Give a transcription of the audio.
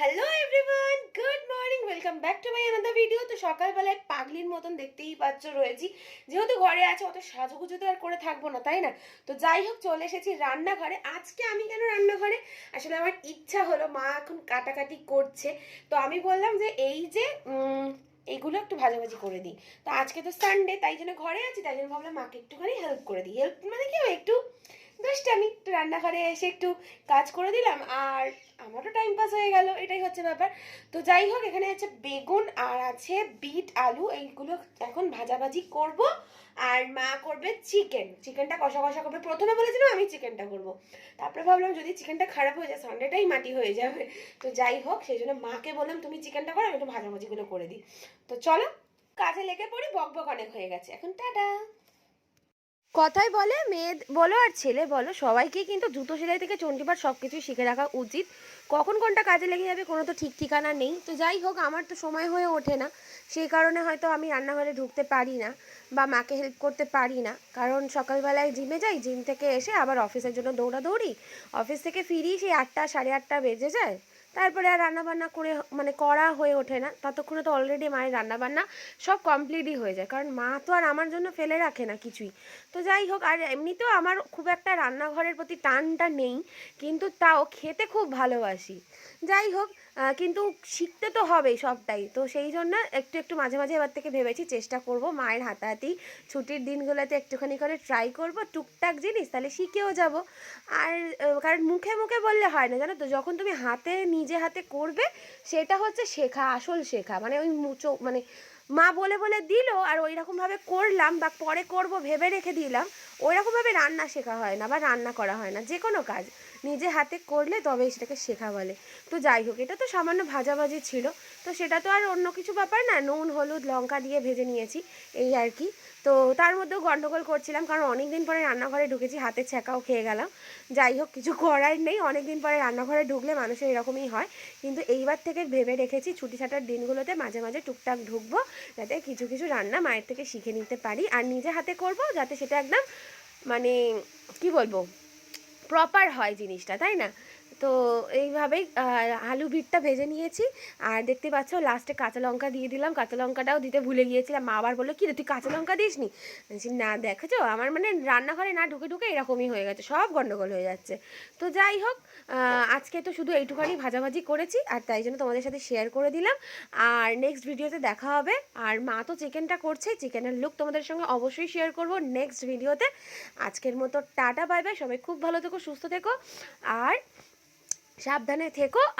Hello everyone, good morning, welcome back to my another video. তো সকালবেলায় পাগলির মতন দেখতেই পাচ্ছ রয়েছি, যেহেতু ঘরে আছে অত সাজুগুজু তো আর করে থাকবো না, তাই না? তো যাই হোক, চলে এসেছি রান্নাঘরে। আজকে আমি কেন রান্নাঘরে, আসলে আমার ইচ্ছা হলো, মা এখন কাটাকাটি করছে, তো আমি বললাম যে এই যে এইগুলো একটু ভাজাভাজি করে দিই। তো আজকে তো সানডে, তাই জন্য ঘরে আছি, তাই জন্য ভাবলাম মাকে একটুখানি হেল্প করে দিই। হেল্প মানে কি, একটু জাস্ট আমি একটু রান্নাঘরে এসে একটু কাজ করে দিলাম, আর আমারও টাইম পাস হয়ে গেল, এটাই হচ্ছে ব্যাপার। তো যাই হোক, এখানে আছে বেগুন আর আছে বিট আলু, এইগুলো এখন ভাজাভাজি করব। আর মা করবে চিকেনটা কষা কষা করবে। প্রথমে বলেছিলাম আমি চিকেনটা করব, তারপরে ভাবলাম যদি চিকেনটা খারাপ হয়ে যায় সানডেটাই মাটি হয়ে যাবে। তো যাই হোক, সেই জন্য মাকে বললাম তুমি চিকেনটা করো, আমি একটু ভাজাভাজিগুলো করে দিই। তো চলো কাজে লেগে পড়ি, বকবক অনেক হয়ে গেছে, এখন টাটা। কথায় বলে, মেয়ে বলো আর ছেলে বলো, সবাইকেই কিন্তু জুতো সেলাই থেকে চণ্ডীপাঠ সব কিছুই শিখে রাখা উচিত। কখন কোনটা কাজে লেগে যাবে কোনো তো ঠিক ঠিকানা নেই। তো যাই হোক, আমার তো সময় হয়ে ওঠে না, সেই কারণে হয়তো আমি রান্নাঘরে ঢুকতে পারি না বা মাকে হেল্প করতে পারি না। কারণ সকালবেলায় জিমে যাই, জিম থেকে এসে আবার অফিসের জন্য দৌড়াদৌড়ি, অফিস থেকে ফিরি সেই 8টা সাড়ে 8টা বেজে যায়। তারপরে আর রান্নাবান্না করে মানে করা হয়ে ওঠে না, ততক্ষণে তো অলরেডি মায়ের রান্নাবান্না সব কমপ্লিটই হয়ে যায়, কারণ মা তো আর আমার জন্য ফেলে রাখে না কিছুই। তো যাই হোক, আর এমনিতেও আমার খুব একটা রান্নাঘরের প্রতি টানটা নেই, কিন্তু তাও খেতে খুব ভালোবাসি। যাই হোক, কিন্তু শিখতে তো হবেই সবটাই, তো সেই জন্য একটু একটু মাঝে মাঝে এবার থেকে ভেবেছি চেষ্টা করব মায়ের হাতাহাতি ছুটির দিনগুলোতে একটুখানি করে ট্রাই করব টুকটাক জিনিস, তাহলে শিখেও যাব। আর কারণ মুখে মুখে বললে হয় না, জানো তো, যখন তুমি হাতে নিজে হাতে করবে সেটা হচ্ছে শেখা, আসল শেখা। মানে ওই মানে মা বলে বলে দিল আর ওই রকমভাবে করলাম বা পরে করব ভেবে রেখে দিলাম, ওই রকমভাবে রান্না শেখা হয় না বা রান্না করা হয় না। যে কোনো কাজ নিজে হাতে করলে তবেই সেটাকে শেখা বলে। তো যাই হোক, এটা তো সামান্য ভাজাভাজি ছিল, তো সেটা তো আর অন্য কিছু ব্যাপার না, নুন হলুদ লঙ্কা দিয়ে ভেজে নিয়েছি, এই আর কি। তো তার মধ্যেও গন্ডগোল করছিলাম, কারণ অনেক দিন পরে রান্নাঘরে ঢুকেছি, হাতে ছ্যাঁকাও খেয়ে গেলাম। যাই হোক, কিছু করার নেই, অনেক দিন পরে রান্নাঘরে ঢুকলে মানুষের এরকমই হয়। কিন্তু এইবার থেকে ভেবে রেখেছি ছুটি ছাটার দিনগুলোতে মাঝে মাঝে টুকটাক ঢুকবো, যাতে কিছু কিছু রান্না মায়ের থেকে শিখে নিতে পারি, আর নিজে হাতে করব যাতে সেটা একদম মানে কি বলবো, প্রপার হয় জিনিসটা, তাই না? তো এইভাবেই আলু বিটটা ভেজে নিয়েছি। আর দেখতে পাচ্ছ লাস্টে কাঁচা লঙ্কা দিয়ে দিলাম, কাঁচা লঙ্কাটাও দিতে ভুলে গিয়েছিলাম। মা আবার বললো কি রে তুই কাঁচা লঙ্কা দিসনি, বলছি না, দেখেছো আমার মানে রান্নাঘরে না ঢুকে ঢুকে এরকমই হয়ে গেছে, সব গন্ডগোল হয়ে যাচ্ছে। তো যাই হোক, আজকে তো শুধু এইটুখানি ভাজাভাজি করেছি, আর তাই জন্য তোমাদের সাথে শেয়ার করে দিলাম। আর নেক্সট ভিডিওতে দেখা হবে। আর মা তো চিকেনটা করছে, চিকেনের লুক তোমাদের সঙ্গে অবশ্যই শেয়ার করব নেক্সট ভিডিওতে। আজকের মতো টাটা, বাই বাই, সবাই খুব ভালো থেকো, সুস্থ থেকো আর সাবধানে থেকো।